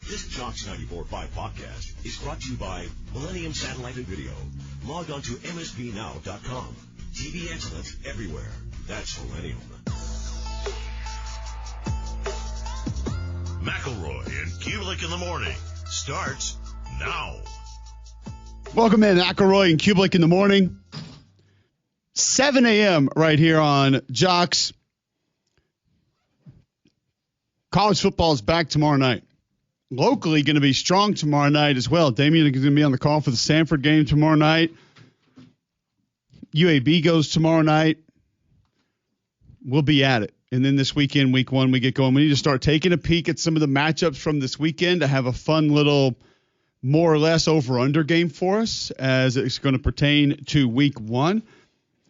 This Jocks 94.5 podcast is brought to you by Millennium Satellite and Video. Log on to msbnow.com. TV excellence everywhere. That's Millennium. McElroy and Cubelic in the morning starts now. Welcome in, McElroy and Cubelic in the morning. 7 a.m. right here on Jocks. College football is back tomorrow night. Locally, going to be strong tomorrow night as well. Damian is going to be on the call for the Stanford game tomorrow night. UAB goes tomorrow night. We'll be at it. And then this weekend, week one, we get going. We need to start taking a peek at some of the matchups from this weekend to have a fun little more or less over-under game for us as it's going to pertain to week one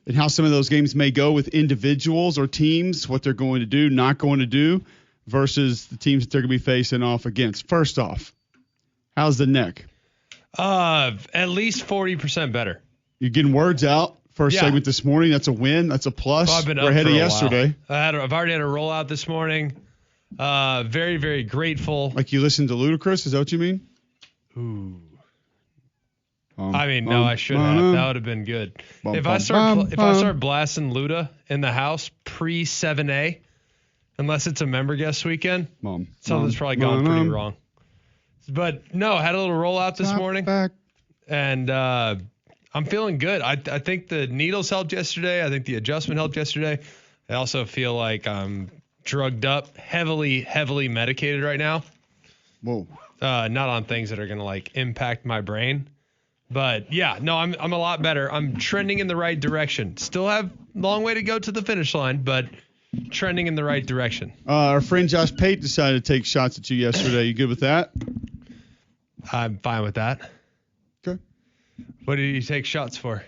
and how some of those games may go with individuals or teams, what they're going to do, not going to do, versus the teams that they're going to be facing off against. First off, how's the neck? At least 40% better. You're getting words out. First segment this morning. That's a win. That's a plus. Well, I've been We're ahead of yesterday. I've already had a rollout this morning. Very, very grateful. Like you listened to Ludacris? Is that what you mean? Ooh. No, I should have. That would have been good. If I start blasting Luda in the house pre-7A, unless it's a member guest weekend, something's probably gone pretty wrong. But no, I had a little rollout this morning, and I'm feeling good. I think the needles helped yesterday. I think the adjustment helped yesterday. I also feel like I'm drugged up, heavily medicated right now. Whoa. Not on things that are going to like impact my brain. But yeah, no, I'm a lot better. I'm trending in the right direction. Still have a long way to go to the finish line, but trending in the right direction. Our friend Josh Pate decided to take shots at you yesterday. You good with that? I'm fine with that. Okay. What did you take shots for?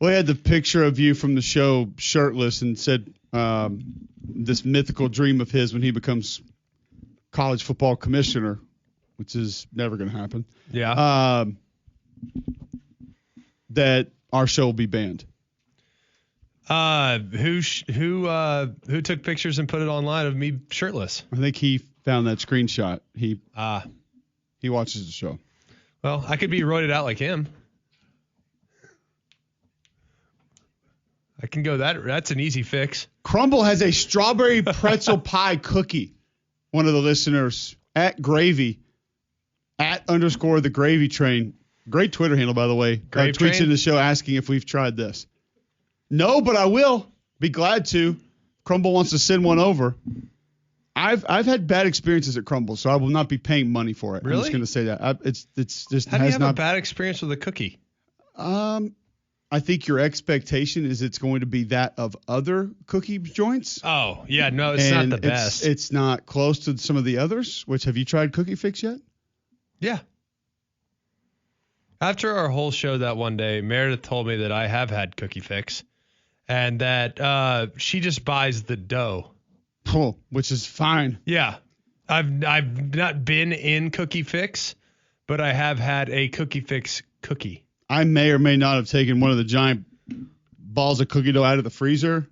Well, he had the picture of you from the show shirtless and said this mythical dream of his when he becomes college football commissioner, which is never going to happen. Yeah. That our show will be banned. Who took pictures and put it online of me shirtless? I think he found that screenshot. He watches the show. Well, I could be roided out like him. I can go that's an easy fix. Crumble has a strawberry pretzel pie cookie. One of the listeners at Gravy @_ the Gravy Train. Great Twitter handle, by the way. Tweets in the show asking if we've tried this. No, but I will. Be glad to. Crumble wants to send one over. I've had bad experiences at Crumble, so I will not be paying money for it. Really? I'm just going to say that. It's just How do you have a bad experience with a cookie? I think your expectation is it's going to be that of other cookie joints. Oh, yeah, no, it's not the best. It's not close to some of the others. Which, have you tried Cookie Fix yet? Yeah. After our whole show that one day, Meredith told me that I have had Cookie Fix and that she just buys the dough. Oh, which is fine. Yeah. I've not been in Cookie Fix, but I have had a Cookie Fix cookie. I may or may not have taken one of the giant balls of cookie dough out of the freezer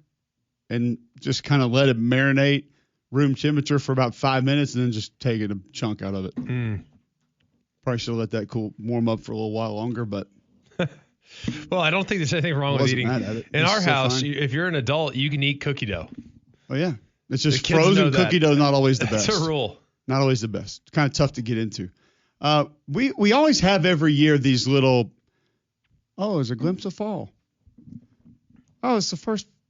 and just kind of let it marinate room temperature for about 5 minutes and then just taken a chunk out of it. Probably should have let that warm up for a little while longer, but. Well, I don't think there's anything wrong with eating. In our house, fine. If you're an adult, you can eat cookie dough. Oh, yeah. It's just frozen cookie dough, not always the best. That's a rule. Not always the best. It's kind of tough to get into. We always have every year these little, there's a glimpse of fall. Oh, it's the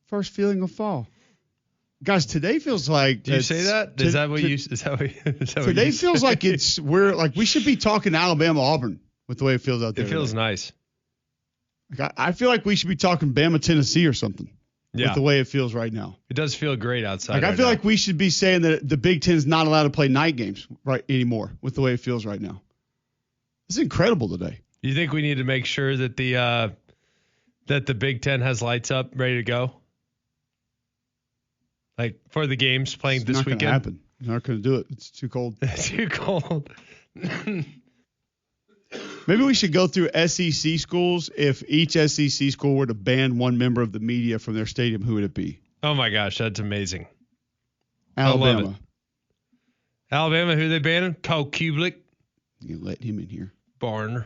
first feeling of fall. Guys, today feels like. Do you say that? Is that what you? Today feels like we should be talking Alabama Auburn with the way it feels out there. It feels nice. I feel like we should be talking Bama Tennessee or something. Yeah. With the way it feels right now. It does feel great outside. I feel like we should be saying that the Big Ten is not allowed to play night games right anymore with the way it feels right now. It's incredible today. You think we need to make sure that the Big Ten has lights up, ready to go? Like for the games playing this weekend? It's not going to happen. They're not going to do it. It's too cold. It's too cold. Maybe we should go through SEC schools. If each SEC school were to ban one member of the media from their stadium, who would it be? Oh, my gosh. That's amazing. Alabama. Alabama, who they banning? Cubelic. You let him in here. Barner.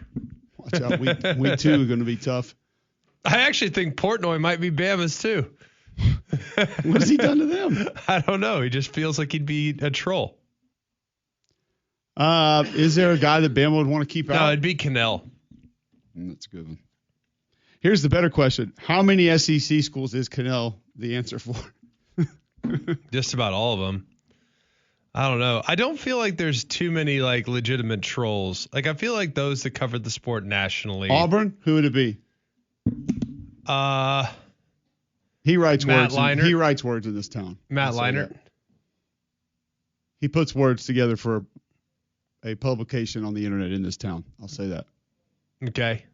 Watch out. Week 2 is going to be tough. I actually think Portnoy might be Bama's too. What has he done to them? I don't know. He just feels like he'd be a troll. Is there a guy that Bama would want to keep out? No, it'd be Cannell. That's a good one. Here's the better question. How many SEC schools is Cannell the answer for? Just about all of them. I don't know. I don't feel like there's too many like legitimate trolls. Like I feel like those that covered the sport nationally. Auburn? Who would it be? He writes Matt words. Leinart. He writes words in this town. Matt Leinart. He puts words together for a publication on the internet in this town. I'll say that. Okay.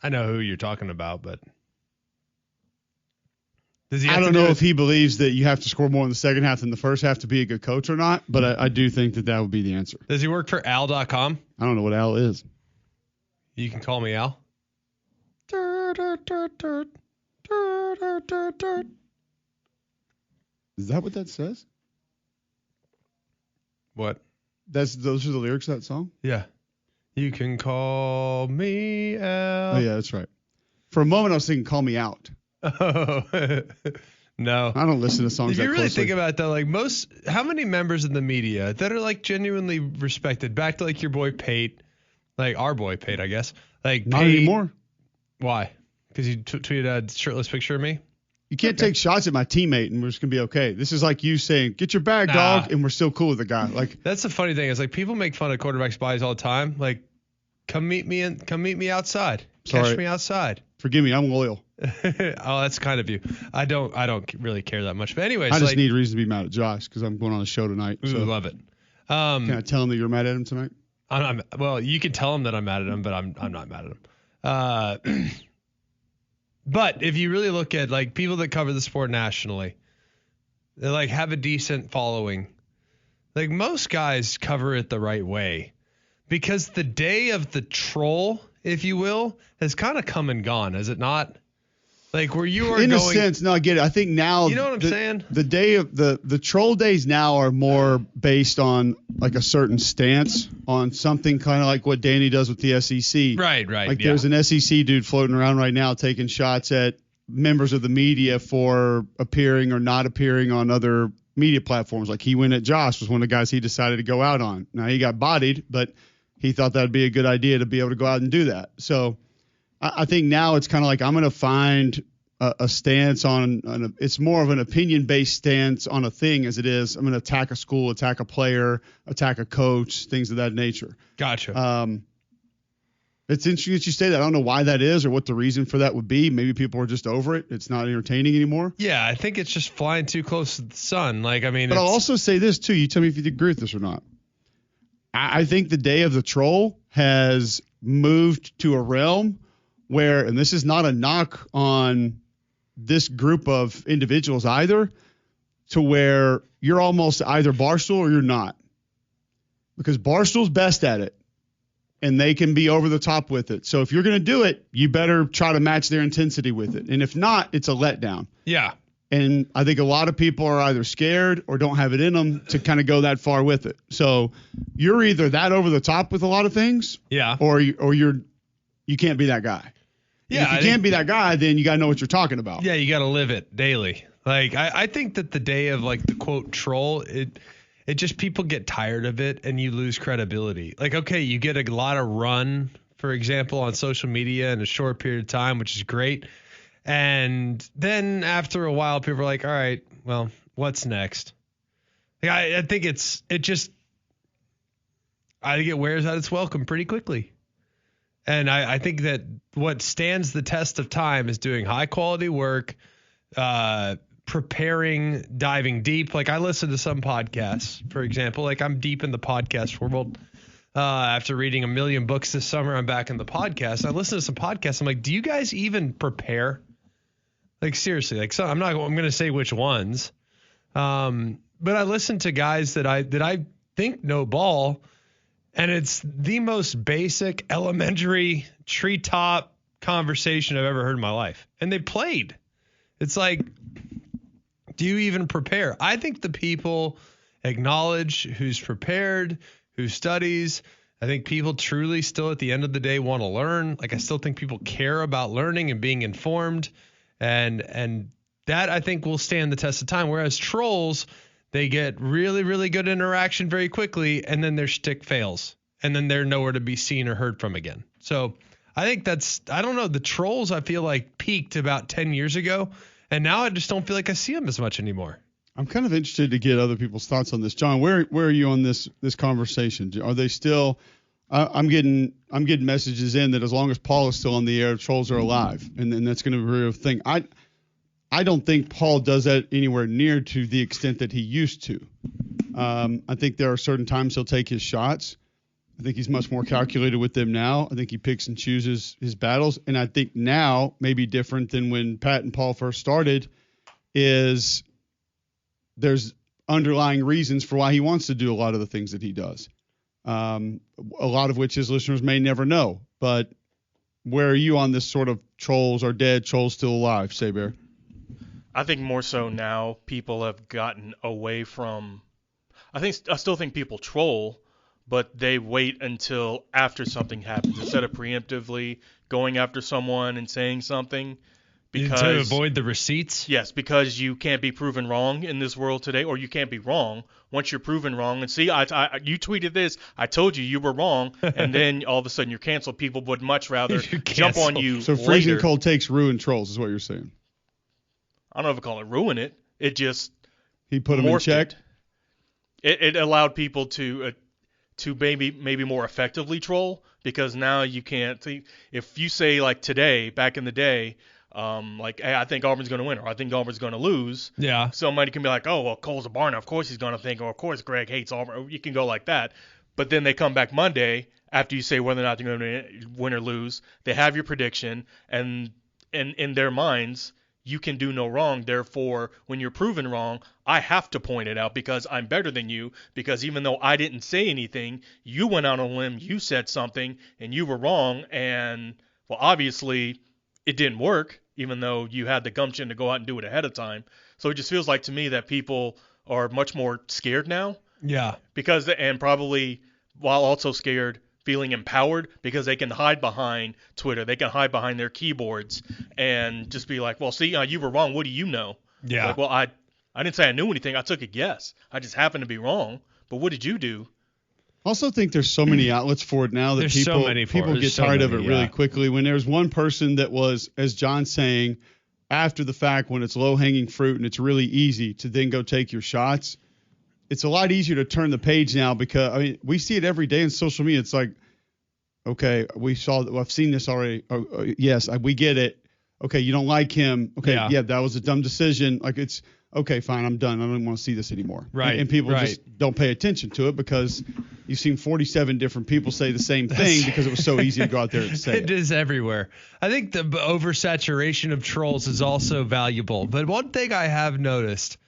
I know who you're talking about, but does he have I don't to know if he believes that you have to score more in the second half than the first half to be a good coach or not, but I do think that would be the answer. Does he work for Al.com? I don't know what Al is. You can call me Al. Is that what that says? What? Those are the lyrics of that song? Yeah. You can call me Al. Oh, yeah, that's right. For a moment, I was thinking, call me out. Oh, no. I don't listen to songs that If you really closely. think about it, though, like how many members in the media that are like genuinely respected? Back to like your boy Pate, like our boy Pate, I guess. Like Not Pate, anymore. Why? Because you tweeted a shirtless picture of me? You can't take shots at my teammate and we're just going to be okay. This is like you saying, get your bag, dog, and we're still cool with the guy. Like that's the funny thing is like people make fun of quarterbacks' bodies all the time. Like, come meet me outside. Sorry. Catch me outside. Forgive me, I'm loyal. Oh, that's kind of you. I don't really care that much. But anyways, I just need reason to be mad at Josh because I'm going on a show tonight. Ooh, So love it. can I tell him that you're mad at him tonight? Well, you can tell him that I'm mad at him, but I'm not mad at him. But if you really look at like people that cover the sport nationally, they like have a decent following. Like most guys cover it the right way because the day of the troll, if you will, has kind of come and gone, has it not? Like where you are in going. a sense, no, I get it. I think now You know what I'm saying? The day of the troll days now are more based on like a certain stance on something kind of like what Danny does with the SEC. Right. Like yeah. there's an SEC dude floating around right now taking shots at members of the media for appearing or not appearing on other media platforms. Like he went at Josh, was one of the guys he decided to go out on. Now he got bodied, but he thought that'd be a good idea to be able to go out and do that. So I think now it's kind of like I'm going to find a stance on it's more of an opinion-based stance on a thing as it is. I'm going to attack a school, attack a player, attack a coach, things of that nature. Gotcha. It's interesting that you say that. I don't know why that is or what the reason for that would be. Maybe people are just over it. It's not entertaining anymore. Yeah, I think it's just flying too close to the sun. Like, I mean, But I'll also say this too. You tell me if you agree with this or not. I think the day of the troll has moved to a realm where, and this is not a knock on this group of individuals either, to where you're almost either Barstool or you're not. Because Barstool's best at it, and they can be over the top with it. So if you're going to do it, you better try to match their intensity with it. And if not, it's a letdown. Yeah. And I think a lot of people are either scared or don't have it in them to kind of go that far with it. So you're either that over the top with a lot of things, Yeah. or you can't be that guy. Yeah. And if you can't be that guy, then you got to know what you're talking about. Yeah, you got to live it daily. Like, I think that the day of, like, the, quote, troll, it just people get tired of it and you lose credibility. Like, okay, you get a lot of run, for example, on social media in a short period of time, which is great. And then after a while, people are like, all right, well, what's next? Like, I think I think it wears out its welcome pretty quickly. And I think that what stands the test of time is doing high quality work, preparing, diving deep. Like I listen to some podcasts, for example, like I'm deep in the podcast world. After reading 1 million books this summer, I'm back in the podcast. I listen to some podcasts. I'm like, do you guys even prepare? Like seriously, like I'm going to say which ones. But I listen to guys that I think know ball, and it's the most basic, elementary, treetop conversation I've ever heard in my life. And they played. It's like Do you even prepare? I think the people acknowledge who's prepared, who studies. I think people truly still at the end of the day want to learn. Like, I still think people care about learning and being informed. And that, I think, will stand the test of time. Whereas trolls, they get really, really good interaction very quickly, and then their shtick fails. And then they're nowhere to be seen or heard from again. So I think I don't know, the trolls, I feel like, peaked about 10 years ago. And now I just don't feel like I see them as much anymore. I'm kind of interested to get other people's thoughts on this. John, where are you on this conversation? Are they still I'm getting messages in that as long as Paul is still on the air, trolls are alive, and then that's going to be a real thing. I don't think Paul does that anywhere near to the extent that he used to. I think there are certain times he'll take his shots. I think he's much more calculated with them now. I think he picks and chooses his battles, and I think now, maybe different than when Pat and Paul first started, is there's underlying reasons for why he wants to do a lot of the things that he does. A lot of which his listeners may never know. But where are you on this sort of trolls are dead, trolls still alive, Saber? I think more so now people have gotten away from – I still think people troll, but they wait until after something happens instead of preemptively going after someone and saying something. Because, to avoid the receipts? Yes, because you can't be proven wrong in this world today, or you can't be wrong once you're proven wrong. And see, you tweeted this, I told you were wrong, and then all of a sudden you're canceled. People would much rather jump on you So freezing cold takes ruin trolls is what you're saying. I don't know if I call it ruin it. It just he put them in check. It allowed people to maybe more effectively troll, because now you can't. If you say, like today, back in the day, like, hey, I think Auburn's going to win, or I think Auburn's going to lose. Yeah. Somebody can be like, oh, well, Cole's a Barna. Of course he's going to think, or of course Greg hates Auburn. You can go like that. But then they come back Monday after you say whether or not they're going to win or lose. They have your prediction, and in their minds, you can do no wrong. Therefore, when you're proven wrong, I have to point it out because I'm better than you, because even though I didn't say anything, you went out on a limb, you said something, and you were wrong. And, well, obviously – it didn't work, even though you had the gumption to go out and do it ahead of time. So it just feels like to me that people are much more scared now. Yeah. And probably while also scared, feeling empowered because they can hide behind Twitter. They can hide behind their keyboards and just be like, well, see, you were wrong. What do you know? Yeah. Like, well, I didn't say I knew anything. I took a guess. I just happened to be wrong. But what did you do? I also think there's so many outlets for it now that there's people get tired of it really quickly. When there's one person that was, as John's saying, after the fact, when it's low-hanging fruit and it's really easy to then go take your shots, it's a lot easier to turn the page now because, we see it every day in social media. It's like, okay, I've seen this already. Yes, we get it. Okay, you don't like him. Okay, yeah, that was a dumb decision. Like, it's – okay, fine, I'm done. I don't want to see this anymore. Right. And people just don't pay attention to it because you've seen 47 different people say the same thing because it was so easy to go out there and say it. It is everywhere. I think the oversaturation of trolls is also valuable. But one thing I have noticed,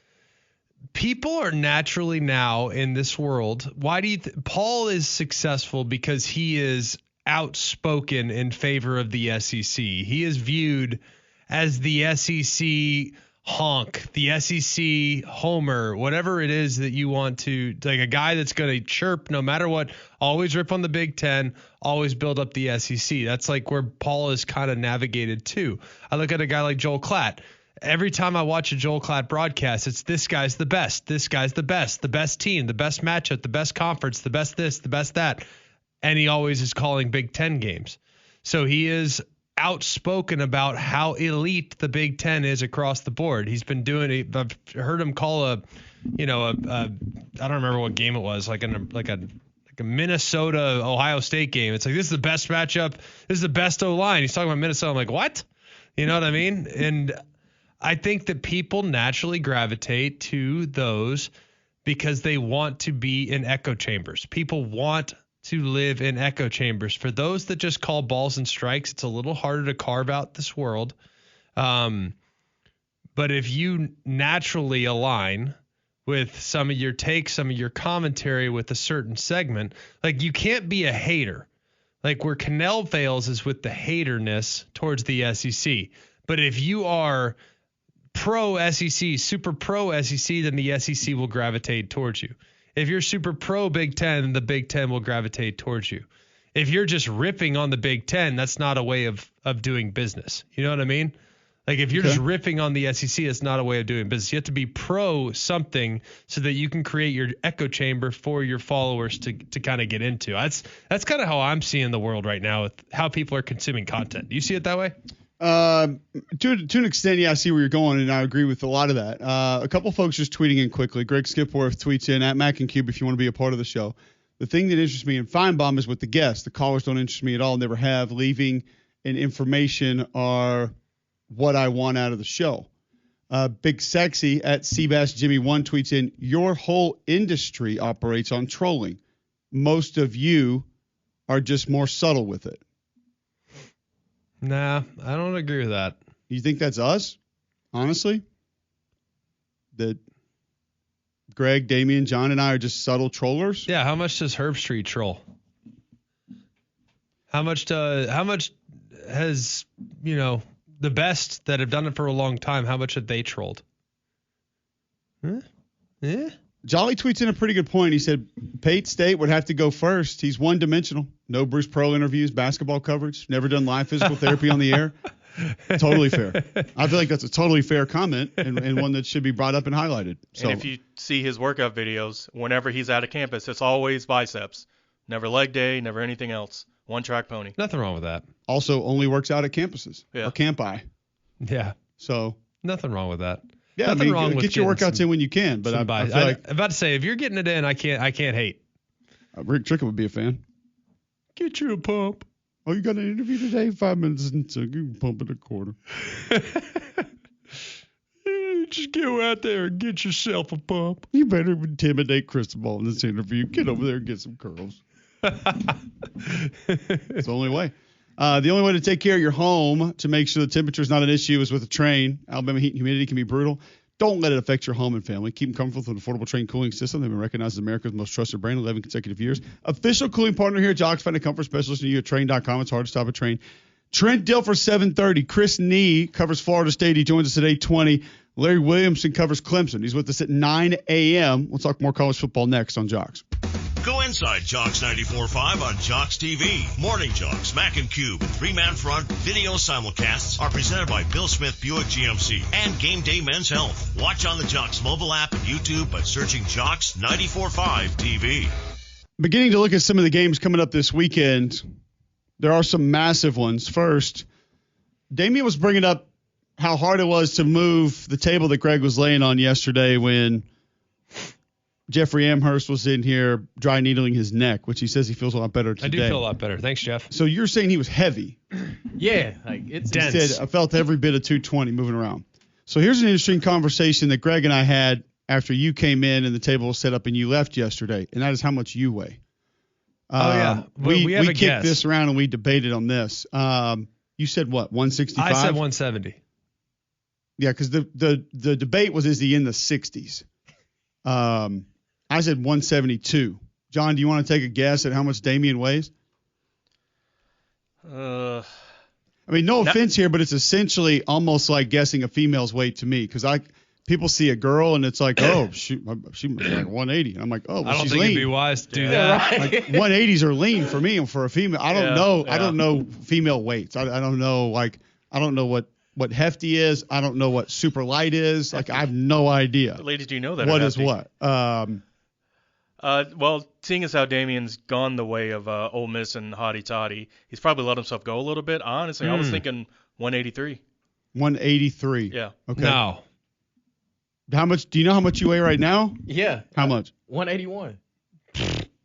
people are naturally now in this world. Why do you Paul is successful because he is outspoken in favor of the SEC. He is viewed as the SEC honk, the SEC homer, whatever it is that you want to, like a guy that's going to chirp no matter what, always rip on the Big Ten, always build up the SEC. That's like where Paul is kind of navigated too. I look at a guy like Joel Klatt. Every time I watch a Joel Klatt broadcast, it's this guy's the best, this guy's the best team, the best matchup, the best conference, the best this, the best that. And he always is calling Big Ten games. So he is outspoken about how elite the Big Ten is across the board. He's been doing it. I've heard him call I don't remember what game it was, like a Minnesota Ohio State game. It's like, this is the best matchup. This is the best O-line. He's talking about Minnesota. I'm like, what? You know what I mean? And I think that people naturally gravitate to those because they want to be in echo chambers. People want to live in echo chambers. For those that just call balls and strikes, it's a little harder to carve out this world. But if you naturally align with some of your takes, some of your commentary with a certain segment, like you can't be a hater. Like where Cannell fails is with the haterness towards the SEC. But if you are pro SEC, super pro SEC, then the SEC will gravitate towards you. If you're super pro Big Ten, then the Big Ten will gravitate towards you. If you're just ripping on the Big Ten, that's not a way of doing business. You know what I mean? Like if you're just ripping on the SEC, it's not a way of doing business. You have to be pro something so that you can create your echo chamber for your followers to kind of get into. That's kind of how I'm seeing the world right now with how people are consuming content. Do you see it that way? To an extent, yeah, I see where you're going, and I agree with a lot of that. A couple folks just tweeting in quickly. Greg Skipworth tweets in at Mac and Cube if you want to be a part of the show. The thing that interests me in Feinbaum is with the guests. The callers don't interest me at all, never have. Leaving and information are what I want out of the show. Big Sexy at Seabass Jimmy 1 tweets in, your whole industry operates on trolling. Most of you are just more subtle with it. Nah, I don't agree with that. You think that's us? Honestly? That Greg, Damian, John, and I are just subtle trollers? Yeah, how much does Herb Street troll? How much has, the best that have done it for a long time, how much have they trolled? Yeah. Jolly tweets in a pretty good point. He said Pate State would have to go first. He's one-dimensional. No Bruce Pearl interviews, basketball coverage, never done live physical therapy on the air. Totally fair. I feel like that's a totally fair comment and one that should be brought up and highlighted. So, and if you see his workout videos, whenever he's out of campus, it's always biceps. Never leg day, never anything else. One-track pony. Nothing wrong with that. Also only works out at campuses or campi. Yeah. So nothing wrong with that. Yeah, nothing wrong with get your workouts in when you can. But I feel like I'm about to say, if you're getting it in, I can't hate. Rick Trickett would be a fan. Get you a pump. Oh, you got an interview today? 5 minutes into you can pump it a quarter. Just go out there and get yourself a pump. You better intimidate Cristobal in this interview. Get over there and get some curls. It's the only way. The only way to take care of your home to make sure the temperature is not an issue is with a Train. Alabama heat and humidity can be brutal. Don't let it affect your home and family. Keep them comfortable with an affordable Train cooling system. They've been recognized as America's most trusted brand 11 consecutive years. Official cooling partner here at Jocks. Find a comfort specialist near you at Train.com. It's hard to stop a Train. Trent Dilfer, 7:30. Chris Nee covers Florida State. He joins us at 8:20. Larry Williamson covers Clemson. He's with us at 9 a.m. We'll talk more college football next on Jocks. Go inside Jocks 94.5 on Jocks TV. Morning Jocks, Mac and Cube, and Three-Man Front video simulcasts are presented by Bill Smith Buick GMC and Game Day Men's Health. Watch on the Jocks mobile app and YouTube by searching Jocks 94.5 TV. Beginning to look at some of the games coming up this weekend, there are some massive ones. First, Damian was bringing up how hard it was to move the table that Greg was laying on yesterday when Jeffrey Amherst was in here dry needling his neck, which he says he feels a lot better today. I do feel a lot better. Thanks, Jeff. So you're saying he was heavy. Yeah, like it's dense. He said, I felt every bit of 220 moving around. So here's an interesting conversation that Greg and I had after you came in and the table was set up and you left yesterday, and that is how much you weigh. Yeah. We have a kicked guess. this around and we debated on this. You said what, 165? I said 170. Yeah, because the debate was, is he in the 60s? I said 172. John, do you want to take a guess at how much Damian weighs? I mean, no offense here, but it's essentially almost like guessing a female's weight to me, because people see a girl and it's like, oh, she must be like 180. And I'm like, oh, well, I don't she's think lean. it'd be wise to do that. Like 180s are lean for me and for a female. I don't know. Yeah. I don't know female weights. I don't know. Like, I don't know what hefty is. I don't know what super light is. Like, I have no idea. Ladies, do you know that? What is what? Well, seeing as how Damian's gone the way of Ole Miss and Hotty Toddy, he's probably let himself go a little bit. Honestly, I was thinking 183. 183. Yeah. Okay. No. How much? Do you know how much you weigh right now? Yeah. How much? 181.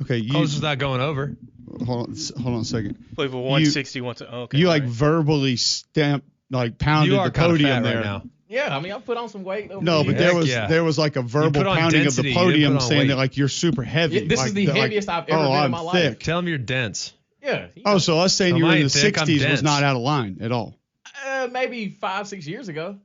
Okay. Close is not going over. Hold on a second. Play for 160. Okay. You like verbally pounded the podium there. Right now. Yeah, I mean, I put on some weight over No, here. but there was like a verbal pounding density. of the podium saying weight. that like you're super heavy. This is the heaviest I've ever been in my life. Thick. Tell him you're dense. Yeah. Oh, so us saying you were in the thick, 60s was not out of line at all. Maybe 5-6 years ago.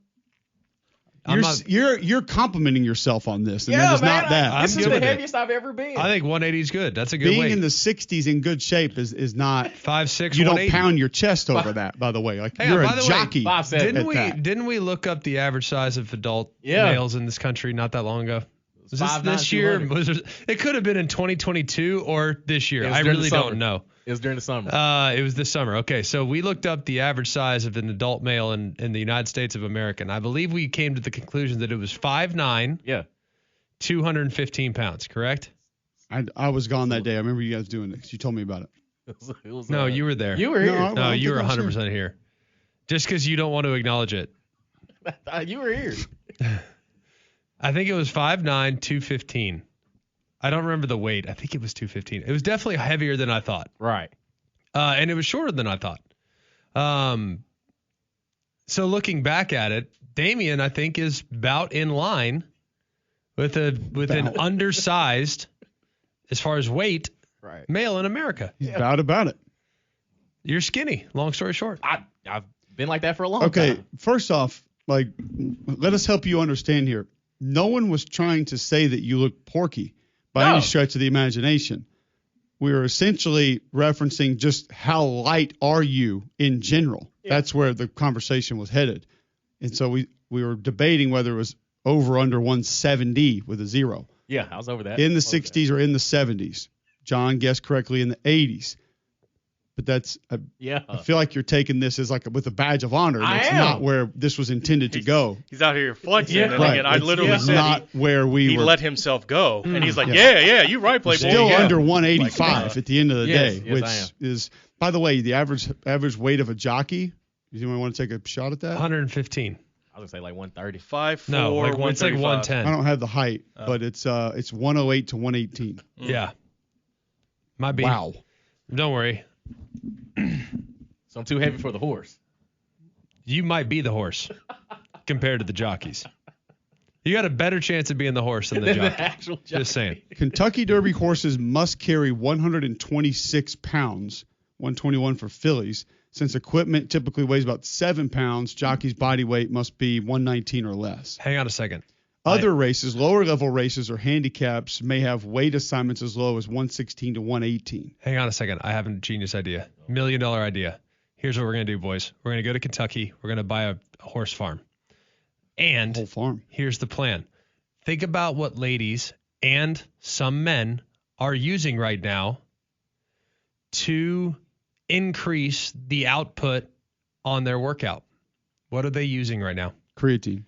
You're complimenting yourself on this, and yeah, that is man, not that. This is the heaviest I've ever been. I think 180 is good. That's a good weight. Being in the 60s in good shape is not 5'6". You don't pound your chest over that. By the way, like you're a jockey. Didn't we look up the average size of adult males in this country not that long ago? Was this year? It could have been in 2022 or this year. I really don't know. It was during the summer. It was this summer. Okay, so we looked up the average size of an adult male in the United States of America, and I believe we came to the conclusion that it was 5'9". Yeah. 215 pounds, correct? I was gone that day. I remember you guys doing it. You told me about it. No, you were there. You were here. No, you were 100% here. Just because you don't want to acknowledge it. You were here. I think it was 5'9", 215. I don't remember the weight. I think it was 215. It was definitely heavier than I thought. Right. And it was shorter than I thought. So looking back at it, Damian, I think, is about in line with an undersized, as far as weight, male in America. He's about it. You're skinny. Long story short. I've been like that for a long time. Okay, first off, let us help you understand here. No one was trying to say that you look porky by any stretch of the imagination. We were essentially referencing just how light are you in general. Yeah. That's where the conversation was headed. And so we were debating whether it was over or under 170 with a 0. Yeah, I was over that. In the 60s or in the 70s. John guessed correctly in the 80s. But that's I feel like you're taking this as like with a badge of honor. That's not where this was intended to go. He's out here flexing. Yeah. And again, I literally said not where he let himself go. And he's like, you're right, Playboy. Still under 185 at the end of the day, which is, by the way, the average weight of a jockey. Does anyone want to take a shot at that? 115. I was going to say like 130. 5'4", no, it's like 110. I don't have the height, but it's 108 to 118. Yeah. Might be. Wow. Don't worry. So I'm too heavy for the horse. You might be the horse compared to the jockeys. You got a better chance of being the horse than the jockey. Actual jockey. Just saying. Kentucky Derby horses must carry 126 pounds, 121 for fillies. Since equipment typically weighs about 7 pounds, jockey's body weight must be 119 or less. Hang on a second. Other races, lower level races or handicaps may have weight assignments as low as 116 to 118. Hang on a second. I have a genius idea. $1 million idea. Here's what we're going to do, boys. We're going to go to Kentucky. We're going to buy a horse farm. And whole farm. Here's the plan. Think about what ladies and some men are using right now to increase the output on their workout. What are they using right now? Creatine.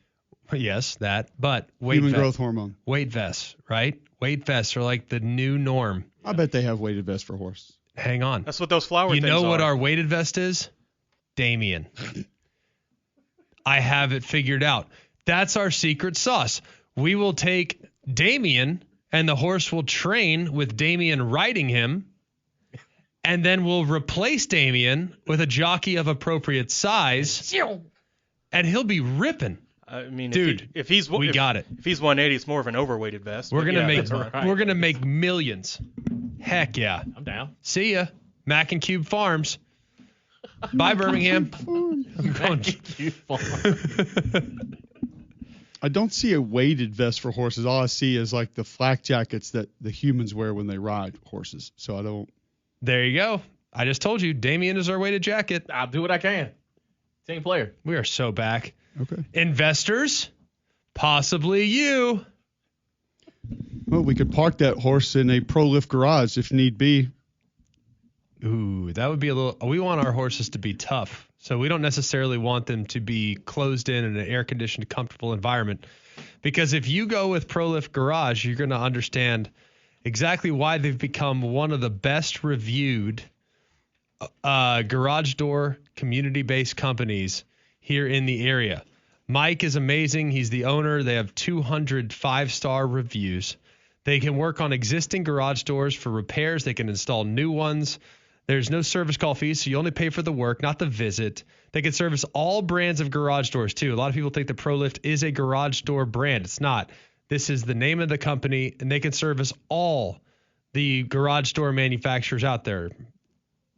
Yes, that. But human growth hormone. Weight vests, right? Weight vests are like the new norm. I bet they have weighted vests for horse. Hang on. That's what those flower things are. You know what our weighted vest is? Damian. I have it figured out. That's our secret sauce. We will take Damian, and the horse will train with Damian riding him, and then we'll replace Damian with a jockey of appropriate size, and he'll be ripping. I mean, dude, we got it. If he's 180, it's more of an overweighted vest. We're gonna make millions. Heck yeah, I'm down. See ya, Mac and Cube Farms. Bye, Birmingham. I'm going. I don't see a weighted vest for horses. All I see is like the flak jackets that the humans wear when they ride horses. So I don't. There you go. I just told you, Damian is our weighted jacket. I'll do what I can. Team player. We are so back. Okay. Investors, possibly you. Well, we could park that horse in a Pro Lift garage if need be. Ooh, that would be a little. We want our horses to be tough, so we don't necessarily want them to be closed in an air-conditioned, comfortable environment. Because if you go with Pro Lift Garage, you're going to understand exactly why they've become one of the best reviewed garage door community-based companies here in the area. Mike is amazing. He's the owner. They have 200 5-star reviews. They can work on existing garage doors for repairs. They can install new ones. There's no service call fees, so you only pay for the work, not the visit. They can service all brands of garage doors, too. A lot of people think the ProLift is a garage door brand. It's not. This is the name of the company, and they can service all the garage door manufacturers out there.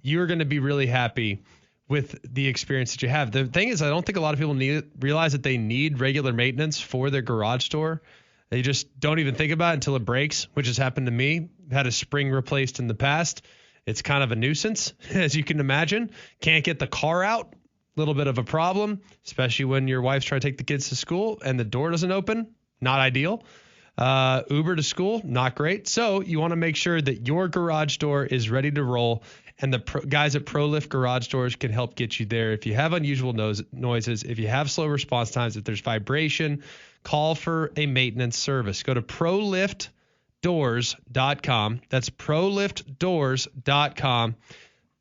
You're going to be really happy with the experience that you have. The thing is, I don't think a lot of people realize that they need regular maintenance for their garage door. They just don't even think about it until it breaks, which has happened to me. Had a spring replaced in the past. It's kind of a nuisance, as you can imagine. Can't get the car out. Little bit of a problem, especially when your wife's trying to take the kids to school and the door doesn't open. Not ideal. Uber to school, not great. So you want to make sure that your garage door is ready to roll, and the guys at ProLift Garage Doors can help get you there. If you have unusual noises, if you have slow response times, if there's vibration, call for a maintenance service. Go to proliftdoors.com. That's proliftdoors.com.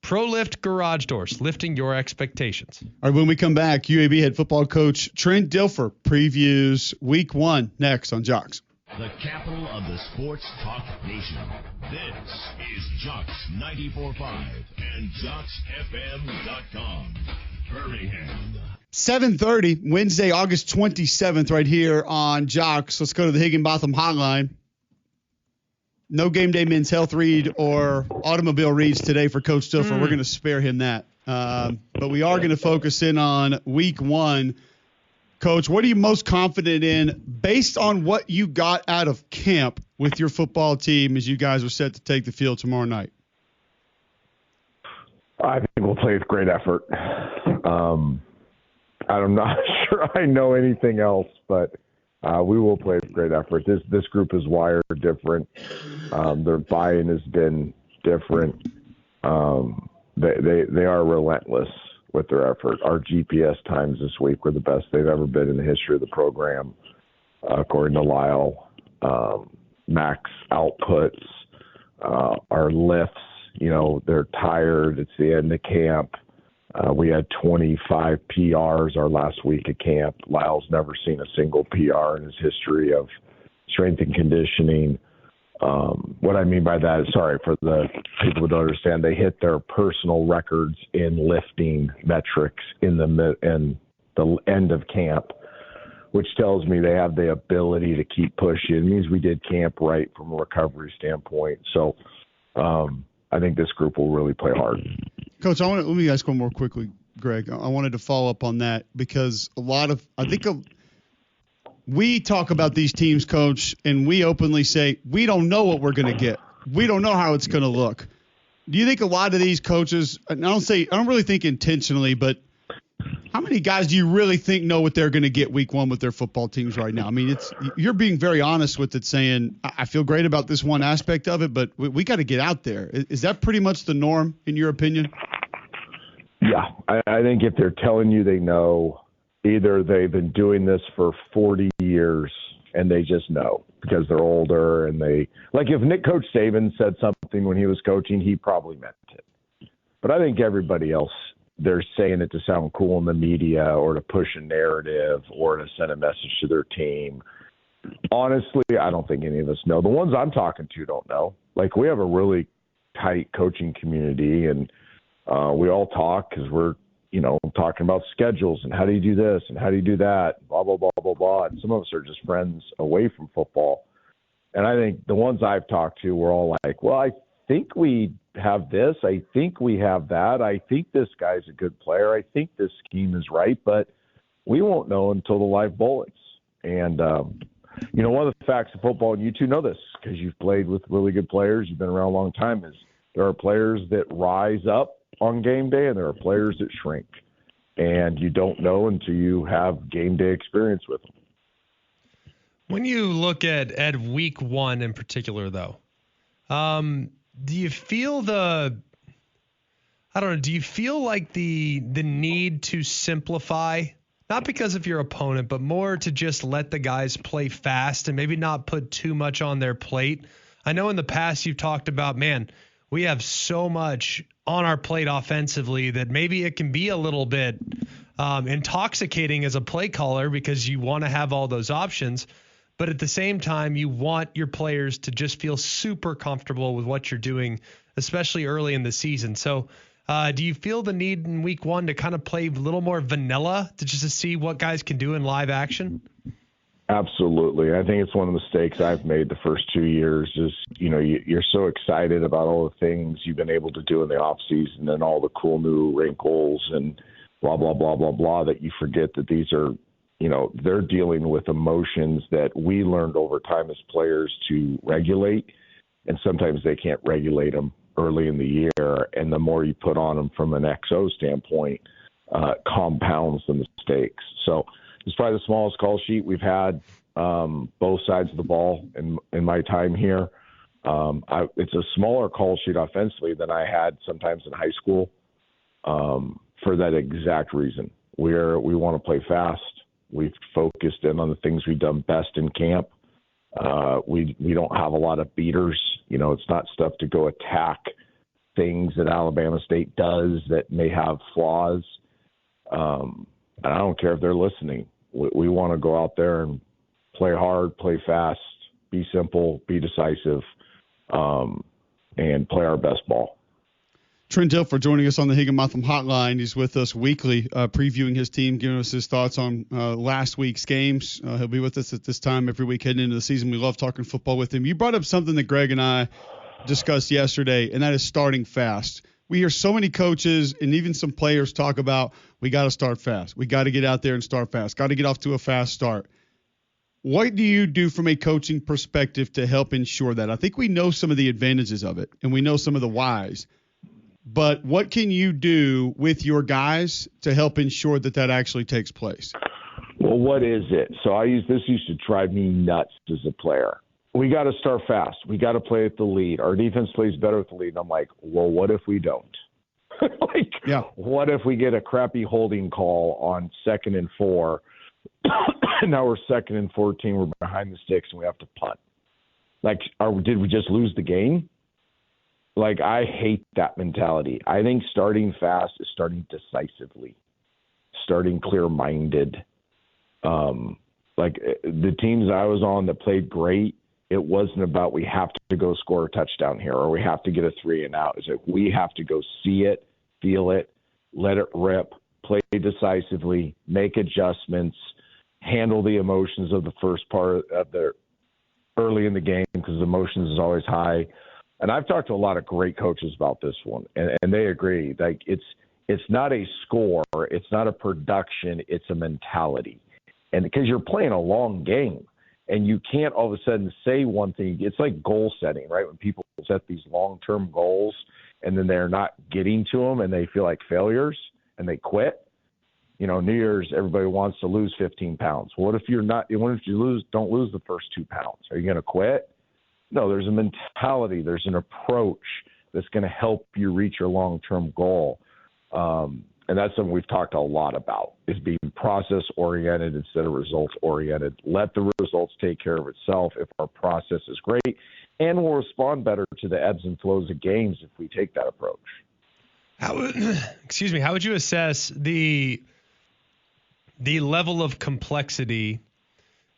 ProLift Garage Doors, lifting your expectations. All right, when we come back, UAB head football coach Trent Dilfer previews week 1 next on Jocks. The capital of the sports talk nation. This is Jocks 94.5 and JocksFM.com. Birmingham. 7:30, Wednesday, August 27th, right here on Jocks. Let's go to the Higginbotham hotline. No game day men's health read or automobile reads today for Coach Dilfer. We're going to spare him that. But we are going to focus in on week 1. Coach, what are you most confident in based on what you got out of camp with your football team as you guys are set to take the field tomorrow night? I think we'll play with great effort. I'm not sure I know anything else, but we will play with great effort. This group is wired different. Their buy-in has been different. They are relentless with their effort. Our GPS times this week were the best they've ever been in the history of the program, according to Lyle. Max outputs, our lifts, they're tired. It's the end of camp. We had 25 PRs our last week at camp. Lyle's never seen a single PR in his history of strength and conditioning. What I mean by that is, sorry for the people who don't understand, they hit their personal records in lifting metrics in the end of camp, which tells me they have the ability to keep pushing. It means we did camp right from a recovery standpoint. So I think this group will really play hard. Coach, let me ask one more quickly, Greg. I wanted to follow up on that because we talk about these teams, Coach, and we openly say we don't know what we're going to get. We don't know how it's going to look. Do you think a lot of these coaches, I don't really think intentionally, but how many guys do you really think know what they're going to get week 1 with their football teams right now? I mean, you're being very honest with it, saying I feel great about this one aspect of it, but we got to get out there. Is that pretty much the norm in your opinion? Yeah, I think if they're telling you they know, either they've been doing this for 40 years and they just know because they're older and if Coach Saban said something when he was coaching, he probably meant it. But I think everybody else, they're saying it to sound cool in the media or to push a narrative or to send a message to their team. Honestly, I don't think any of us know. The ones I'm talking to don't know. We have a really tight coaching community, and we all talk because we're talking about schedules and how do you do this and how do you do that, blah, blah, blah, blah, blah. And some of us are just friends away from football. And I think the ones I've talked to were all like, well, I think we have this. I think we have that. I think this guy's a good player. I think this scheme is right, but we won't know until the live bullets. And, one of the facts of football, and you two know this because you've played with really good players, you've been around a long time, is there are players that rise up on game day and there are players that shrink. And you don't know until you have game day experience with them. When you look at week 1 in particular, though, do you feel do you feel like the need to simplify, not because of your opponent, but more to just let the guys play fast and maybe not put too much on their plate? I know in the past you've talked about, man, we have so much on our plate offensively that maybe it can be a little bit intoxicating as a play caller because you want to have all those options. But at the same time, you want your players to just feel super comfortable with what you're doing, especially early in the season. So do you feel the need in week 1 to kind of play a little more vanilla to just to see what guys can do in live action? Absolutely. I think it's one of the mistakes I've made the first 2 years is, you're so excited about all the things you've been able to do in the off season and all the cool new wrinkles and blah, blah, blah, blah, blah, that you forget that these are, they're dealing with emotions that we learned over time as players to regulate. And sometimes they can't regulate them early in the year. And the more you put on them from an XO standpoint, compounds the mistakes. So it's probably the smallest call sheet we've had, both sides of the ball in my time here. It's a smaller call sheet offensively than I had sometimes in high school, for that exact reason. We want to play fast. We've focused in on the things we've done best in camp. We don't have a lot of beaters. It's not stuff to go attack things that Alabama State does that may have flaws. And I don't care if they're listening. We want to go out there and play hard, play fast, be simple, be decisive, and play our best ball. Trent Dilfer joining us on the Higginbotham Hotline. He's with us weekly, previewing his team, giving us his thoughts on last week's games. He'll be with us at this time every week heading into the season. We love talking football with him. You brought up something that Greg and I discussed yesterday, and that is starting fast. We hear so many coaches and even some players talk about we got to start fast. We got to get out there and start fast. Got to get off to a fast start. What do you do from a coaching perspective to help ensure that? I think we know some of the advantages of it, and we know some of the whys. But what can you do with your guys to help ensure that that actually takes place? Well, what is it? So this used to drive me nuts as a player. We got to start fast. We got to play at the lead. Our defense plays better with the lead. And I'm like, well, what if we don't? What if we get a crappy holding call on 2nd and 4? Now we're 2nd and 14. We're behind the sticks and we have to punt. Did we just lose the game? I hate that mentality. I think starting fast is starting decisively, starting clear-minded. The teams I was on that played great, it wasn't about we have to go score a touchdown here or we have to get a 3 and out. It's like we have to go see it, feel it, let it rip, play decisively, make adjustments, handle the emotions of the first part of the early in the game because emotions is always high. And I've talked to a lot of great coaches about this one, and they agree. It's not a score, it's not a production, it's a mentality. And because you're playing a long game, and you can't all of a sudden say one thing. It's like goal setting, right? When people set these long-term goals, and then they're not getting to them, and they feel like failures, and they quit. New Year's, everybody wants to lose 15 pounds. What if you're not? What if you don't lose the first 2 pounds? Are you going to quit? No, there's a mentality. There's an approach that's going to help you reach your long-term goal. And that's something we've talked a lot about, is being process-oriented instead of results-oriented. Let the results take care of itself if our process is great, and we'll respond better to the ebbs and flows of games if we take that approach. How would you assess the level of complexity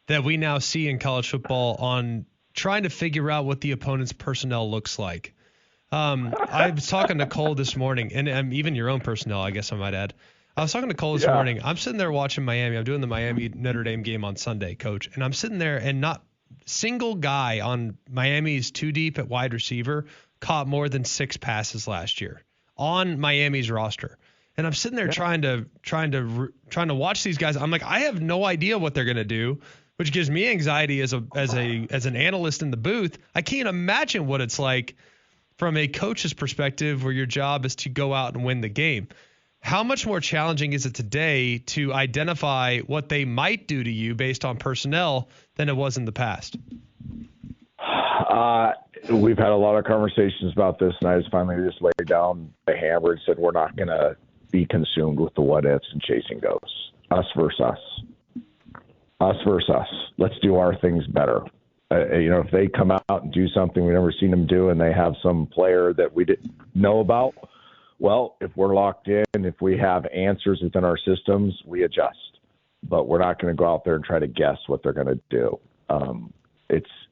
that we now see in college football on trying to figure out what the opponent's personnel looks like? I was talking to Cole this morning, and even your own personnel, I guess I might add. I was talking to Cole this morning. I'm sitting there watching Miami. I'm doing the Miami-Notre Dame game on Sunday, Coach, and I'm sitting there, and not single guy on Miami's 2 deep at wide receiver caught more than 6 passes last year on Miami's roster. And I'm sitting there trying to watch these guys. I'm like, I have no idea what they're going to do, which gives me anxiety as an analyst in the booth. I can't imagine what it's like from a coach's perspective where your job is to go out and win the game. How much more challenging is it today to identify what they might do to you based on personnel than it was in the past? We've had a lot of conversations about this, and I just finally laid down the hammer and said we're not going to be consumed with the what-ifs and chasing ghosts. Us versus us. Us versus us. Let's do our things better. If they come out and do something we've never seen them do and they have some player that we didn't know about, well, if we're locked in, if we have answers within our systems, we adjust. But we're not going to go out there and try to guess what they're going to do.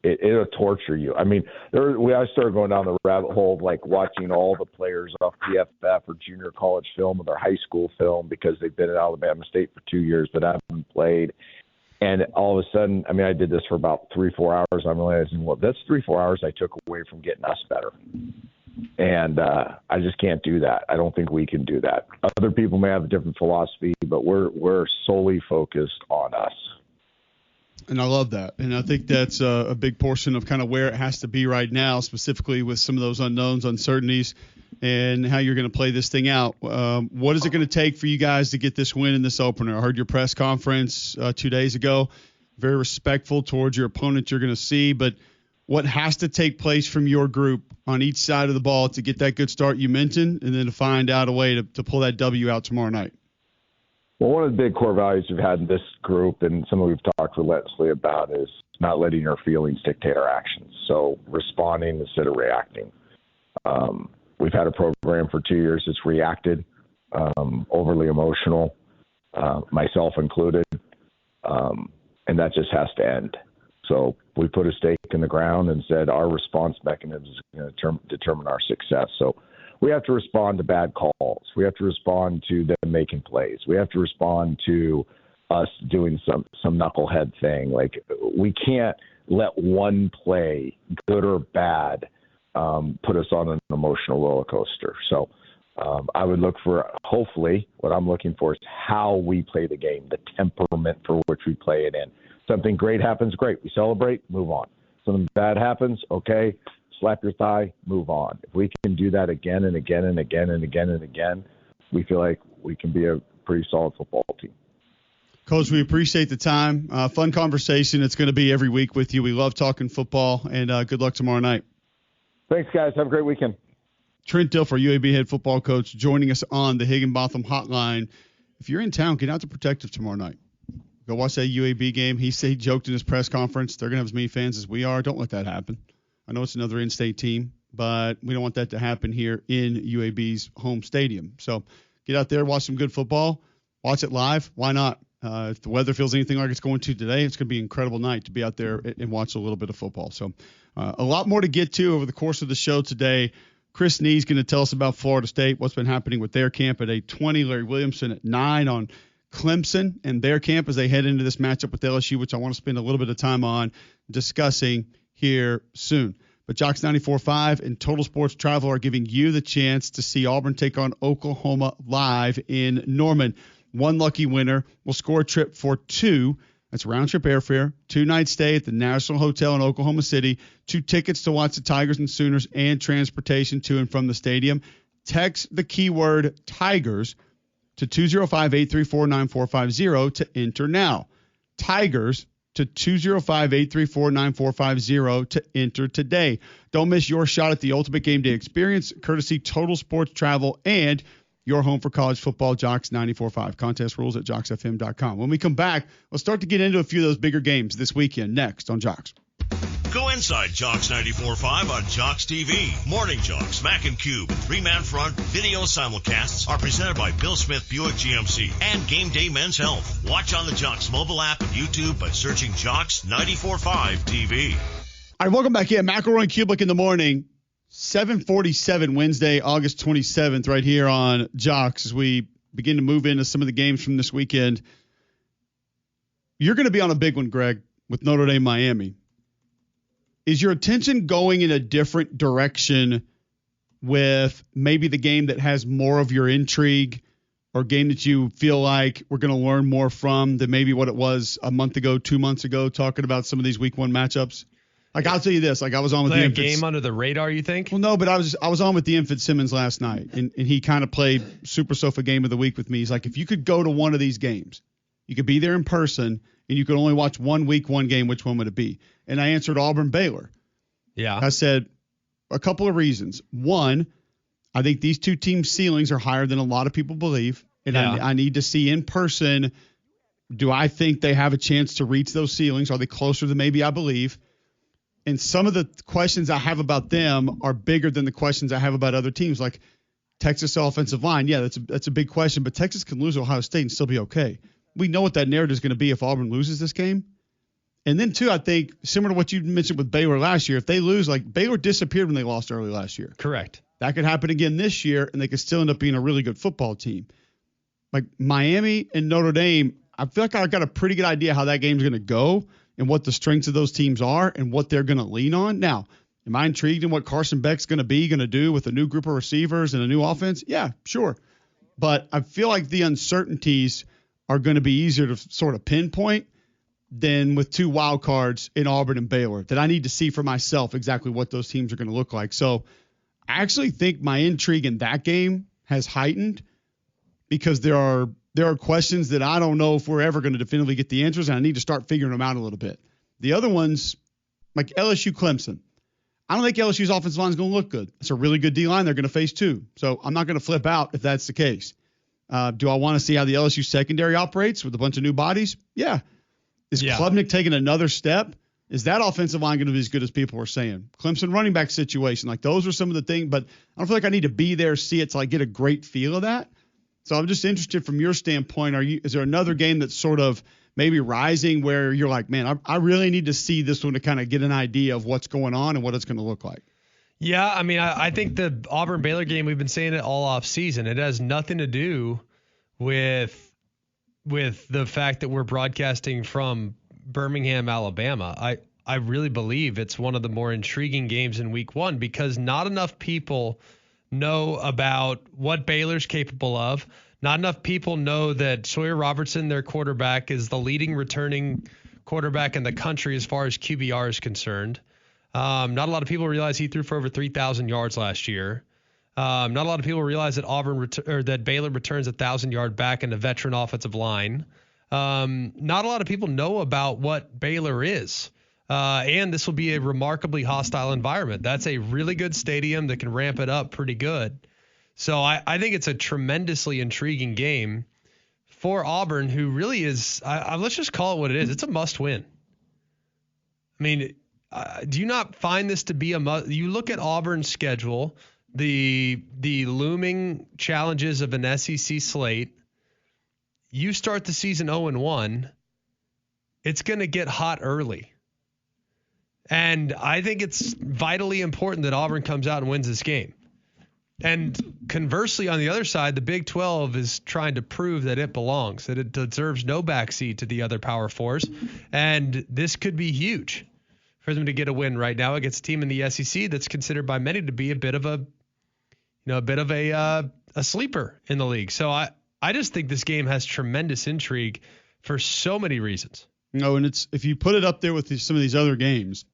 It'll torture you. I mean, I started going down the rabbit hole of watching all the players off PFF or junior college film or their high school film because they've been at Alabama State for 2 years but haven't played. And all of a sudden, I mean, I did this for about 3-4 hours. I'm realizing, well, that's 3-4 hours I took away from getting us better. And I just can't do that. I don't think we can do that. Other people may have a different philosophy, but we're solely focused on us. And I love that. And I think that's a big portion of kind of where it has to be right now, specifically with some of those unknowns, uncertainties, and how you're going to play this thing out. What is it going to take for you guys to get this win in this opener? I heard your press conference 2 days ago. Very respectful towards your opponent you're going to see, but what has to take place from your group on each side of the ball to get that good start you mentioned, and then to find out a way to pull that W out tomorrow night? Well, one of the big core values we've had in this group, and something we've talked relentlessly about, is not letting our feelings dictate our actions. So responding instead of reacting. We've had a program for 2 years that's reacted, overly emotional, myself included, and that just has to end. So we put a stake in the ground and said our response mechanism is going to determine our success. So we have to respond to bad calls. We have to respond to them making plays. We have to respond to us doing some knucklehead thing. Like, we can't let one play, good or bad, put us on an emotional roller coaster. So I would look for, hopefully, what I'm looking for is how we play the game, the temperament for which we play it in. Something great happens, great. We celebrate, move on. Something bad happens, okay, slap your thigh, move on. If we can do that again and again and again and again and again, we feel like we can be a pretty solid football team. Coach, we appreciate the time. Fun conversation. It's going to be every week with you. We love talking football, and good luck tomorrow night. Thanks, guys. Have a great weekend. Trent Dilfer, UAB head football coach, joining us on the Higginbotham Hotline. If you're in town, get out to Protective tomorrow night. Go watch that UAB game. He joked in his press conference, they're going to have as many fans as we are. Don't let that happen. I know it's another in-state team, but we don't want that to happen here in UAB's home stadium. So get out there, watch some good football, watch it live. Why not? If the weather feels anything like it's going to today, it's going to be an incredible night to be out there and watch a little bit of football. So a lot more to get to over the course of the show today. Chris Nee's going to tell us about Florida State, what's been happening with their camp at 8:20. Larry Williamson at 9 on Clemson and their camp as they head into this matchup with LSU, which I want to spend a little bit of time on discussing here soon. But Jocks 94.5 and Total Sports Travel are giving you the chance to see Auburn take on Oklahoma live in Norman. One lucky winner will score a trip for two. That's round-trip airfare, 2-night stay at the National Hotel in Oklahoma City, 2 tickets to watch the Tigers and Sooners, and transportation to and from the stadium. Text the keyword Tigers to 205-834-9450 to enter now. Tigers to 205-834-9450 to enter today. Don't miss your shot at the ultimate game day experience, courtesy Total Sports Travel and your home for college football, Jocks 94.5. Contest rules at JocksFM.com. When we come back, we'll start to get into a few of those bigger games this weekend next on Jocks. Go inside Jocks 94.5 on Jocks TV. Morning Jocks, Mac and Cube, and three-man front video simulcasts are presented by Bill Smith Buick GMC and Game Day Men's Health. Watch on the Jocks mobile app and YouTube by searching Jocks 94.5 TV. All right, welcome back in. McElroy Cubelic in the morning. 7:47 Wednesday, August 27th, right here on Jocks as we begin to move into some of the games from this weekend. You're going to be on a big one, Greg, with Notre Dame, Miami. Is your attention going in a different direction with maybe the game that has more of your intrigue or game that you feel like we're going to learn more from than maybe what it was a month ago, 2 months ago, talking about some of these week one matchups? Like, I'll tell you this, like I was on with the game under the radar, you think? Well, no, but I was on with the Infant Simmons last night, and he kind of played Super Sofa Game of the Week with me. He's like, if you could go to one of these games, you could be there in person, and you could only watch one week, one game, which one would it be? And I answered Auburn Baylor. Yeah. I said a couple of reasons. One, I think these two teams' ceilings are higher than a lot of people believe, and I need to see in person, do I think they have a chance to reach those ceilings? Are they closer than maybe I believe? And some of the questions I have about them are bigger than the questions I have about other teams, like Texas offensive line. Yeah, that's a big question, but Texas can lose Ohio State and still be okay. We know what that narrative is going to be if Auburn loses this game. And then, too, I think, similar to what you mentioned with Baylor last year, if they lose, like Baylor disappeared when they lost early last year. Correct. That could happen again this year, and they could still end up being a really good football team. Like Miami and Notre Dame, I feel like I've got a pretty good idea how that game's going to go and what the strengths of those teams are and what they're going to lean on. Now, am I intrigued in what Carson Beck's going to do with a new group of receivers and a new offense? Yeah, sure. But I feel like the uncertainties are going to be easier to sort of pinpoint than with two wild cards in Auburn and Baylor, that I need to see for myself exactly what those teams are going to look like. So I actually think my intrigue in that game has heightened because there are questions that I don't know if we're ever going to definitively get the answers, and I need to start figuring them out a little bit. The other ones, like LSU Clemson, I don't think LSU's offensive line is going to look good. It's a really good D-line they're going to face too. So I'm not going to flip out if that's the case. Do I want to see how the LSU secondary operates with a bunch of new bodies? Yeah. Is Klubnik taking another step? Is that offensive line going to be as good as people were saying? Clemson running back situation, like those are some of the things, but I don't feel like I need to be there, see it, to like get a great feel of that. So I'm just interested from your standpoint. Is there another game that's sort of maybe rising where you're like, man, I really need to see this one to kind of get an idea of what's going on and what it's going to look like? Yeah, I mean, I think the Auburn-Baylor game, we've been saying it all off season. It has nothing to do with the fact that we're broadcasting from Birmingham, Alabama. I really believe it's one of the more intriguing games in week one because not enough people know about what Baylor's capable of. Not enough people know that Sawyer Robertson, their quarterback, is the leading returning quarterback in the country as far as QBR is concerned. Not a lot of people realize he threw for over 3,000 yards last year. Not a lot of people realize that that Baylor returns 1,000-yard back in a veteran offensive line. Not a lot of people know about what Baylor is. And this will be a remarkably hostile environment. That's a really good stadium that can ramp it up pretty good. So I think it's a tremendously intriguing game for Auburn, who really is, let's just call it what it is. It's a must win. I mean, do you not find this to be a must? You look at Auburn's schedule, the looming challenges of an SEC slate. You start the season 0-1, it's going to get hot early. And I think it's vitally important that Auburn comes out and wins this game. And conversely, on the other side, the Big 12 is trying to prove that it belongs, that it deserves no backseat to the other Power Fours. And this could be huge for them to get a win right now against a team in the SEC that's considered by many to be a bit of a sleeper in the league. So I just think this game has tremendous intrigue for so many reasons. No, and it's if you put it up there with some of these other games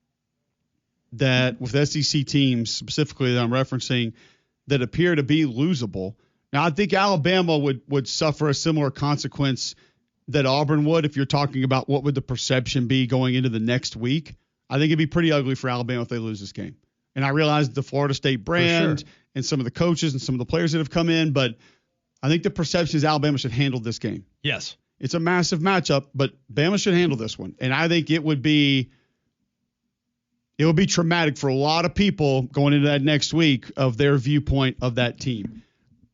that with SEC teams specifically that I'm referencing that appear to be losable. Now, I think Alabama would suffer a similar consequence that Auburn would if you're talking about what would the perception be going into the next week. I think it'd be pretty ugly for Alabama if they lose this game. And I realize the Florida State brand and some of the coaches and some of the players that have come in, but I think the perception is Alabama should handle this game. Yes. It's a massive matchup, but Bama should handle this one. And I think it would be traumatic for a lot of people going into that next week of their viewpoint of that team.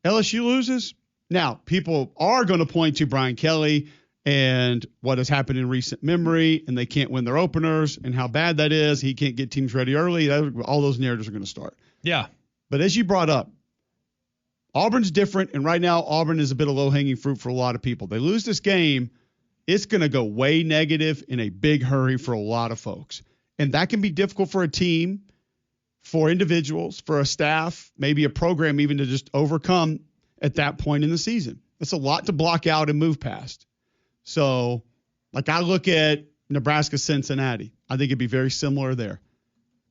LSU loses. Now, people are going to point to Brian Kelly and what has happened in recent memory, and they can't win their openers and how bad that is. He can't get teams ready early. All those narratives are going to start. Yeah. But as you brought up, Auburn's different, and right now Auburn is a bit of low-hanging fruit for a lot of people. They lose this game, it's going to go way negative in a big hurry for a lot of folks. And that can be difficult for a team, for individuals, for a staff, maybe a program even to just overcome at that point in the season. It's a lot to block out and move past. So, like I look at Nebraska-Cincinnati. I think it'd be very similar there.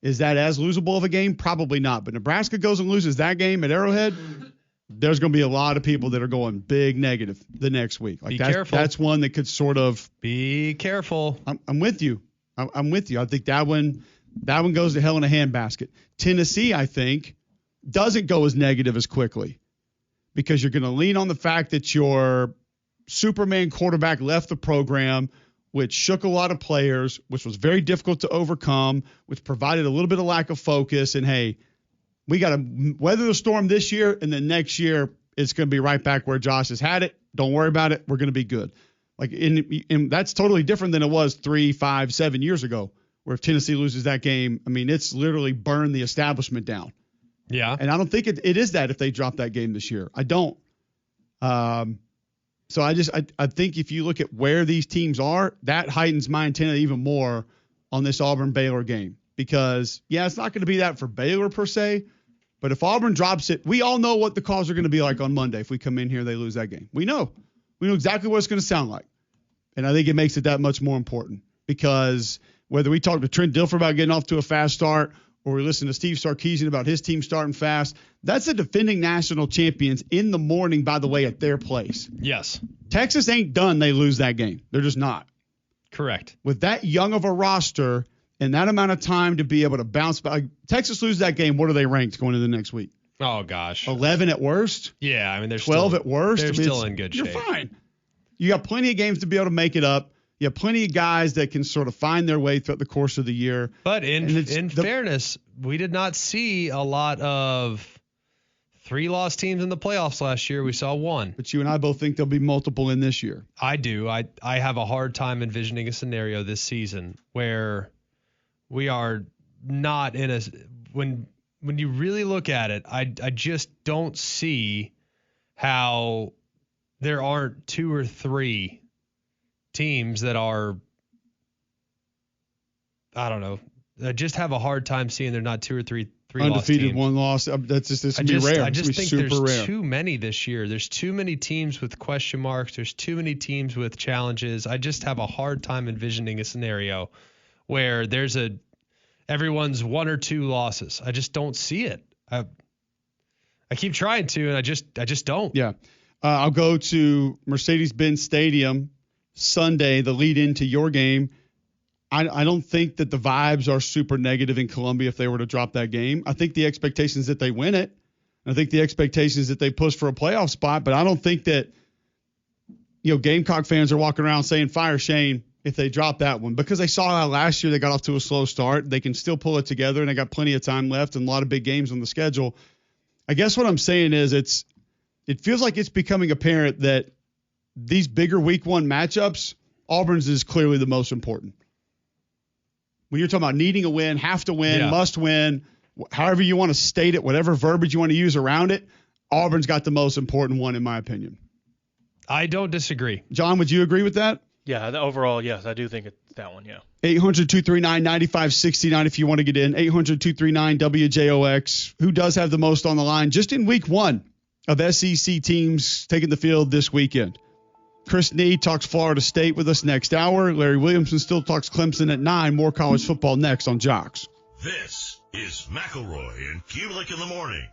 Is that as losable of a game? Probably not. But Nebraska goes and loses that game at Arrowhead, there's going to be a lot of people that are going big negative the next week. Like careful. That's one that could sort of be careful. I'm with you. I'm with you. I think that one goes to hell in a handbasket. Tennessee, I think, doesn't go as negative as quickly because you're going to lean on the fact that your Superman quarterback left the program, which shook a lot of players, which was very difficult to overcome, which provided a little bit of lack of focus. And, hey, we got to weather the storm this year, and then next year it's going to be right back where Josh has had it. Don't worry about it. We're going to be good. Like, and that's totally different than it was 3, 5, 7 years ago, where if Tennessee loses that game, I mean, it's literally burned the establishment down. Yeah. And I don't think it is that if they drop that game this year. I don't. So I think if you look at where these teams are, that heightens my antenna even more on this Auburn-Baylor game. Because, yeah, it's not going to be that for Baylor per se, but if Auburn drops it, we all know what the calls are going to be like on Monday if we come in here and they lose that game. We know. We know exactly what it's going to sound like. And I think it makes it that much more important because whether we talk to Trent Dilfer about getting off to a fast start or we listen to Steve Sarkisian about his team starting fast, that's the defending national champions in the morning, by the way, at their place. Yes. Texas ain't done. They lose that game. They're just not. Correct. With that young of a roster and that amount of time to be able to bounce back. Texas loses that game. What are they ranked going into the next week? Oh, gosh. 11 at worst? Yeah, I mean, they're 12 still, at worst? They're I mean, still in good shape. You're fine. You got plenty of games to be able to make it up. You have plenty of guys that can sort of find their way throughout the course of the year. But in fairness, we did not see a lot of 3-loss teams in the playoffs last year. We saw one. But you and I both think there'll be multiple in this year. I do. I have a hard time envisioning a scenario this season where we are not in a – when you really look at it, I just don't see how there aren't 2 or 3 teams that are, I don't know, I just have a hard time seeing they're not 2 or 3 undefeated, teams. 1 loss. That's just it's gonna be rare. I just think there's rare. Too many this year. There's too many teams with question marks. There's too many teams with challenges. I just have a hard time envisioning a scenario where there's everyone's 1 or 2 losses. I just don't see it. I keep trying to, and I just don't. Yeah. I'll go to Mercedes-Benz Stadium Sunday, the lead into your game. I don't think that the vibes are super negative in Columbia if they were to drop that game. I think the expectation is that they win it. I think the expectation is that they push for a playoff spot, but I don't think that, Gamecock fans are walking around saying fire Shane if they drop that one because they saw how last year they got off to a slow start. They can still pull it together, and they got plenty of time left and a lot of big games on the schedule. I guess what I'm saying is it feels like it's becoming apparent that these bigger week 1 matchups, Auburn's is clearly the most important. When you're talking about needing a win, have to win, must win, however you want to state it, whatever verbiage you want to use around it, Auburn's got the most important one in my opinion. I don't disagree. John, would you agree with that? Yeah, overall, yes, I do think it's that one, yeah. 800-239-9569 if you want to get in. 800-239-WJOX. Who does have the most on the line just in week 1 of SEC teams taking the field this weekend? Chris Need talks Florida State with us next hour. Larry Williamson still talks Clemson at 9. More college football next on Jocks. This is McElroy and Cubelic in the morning.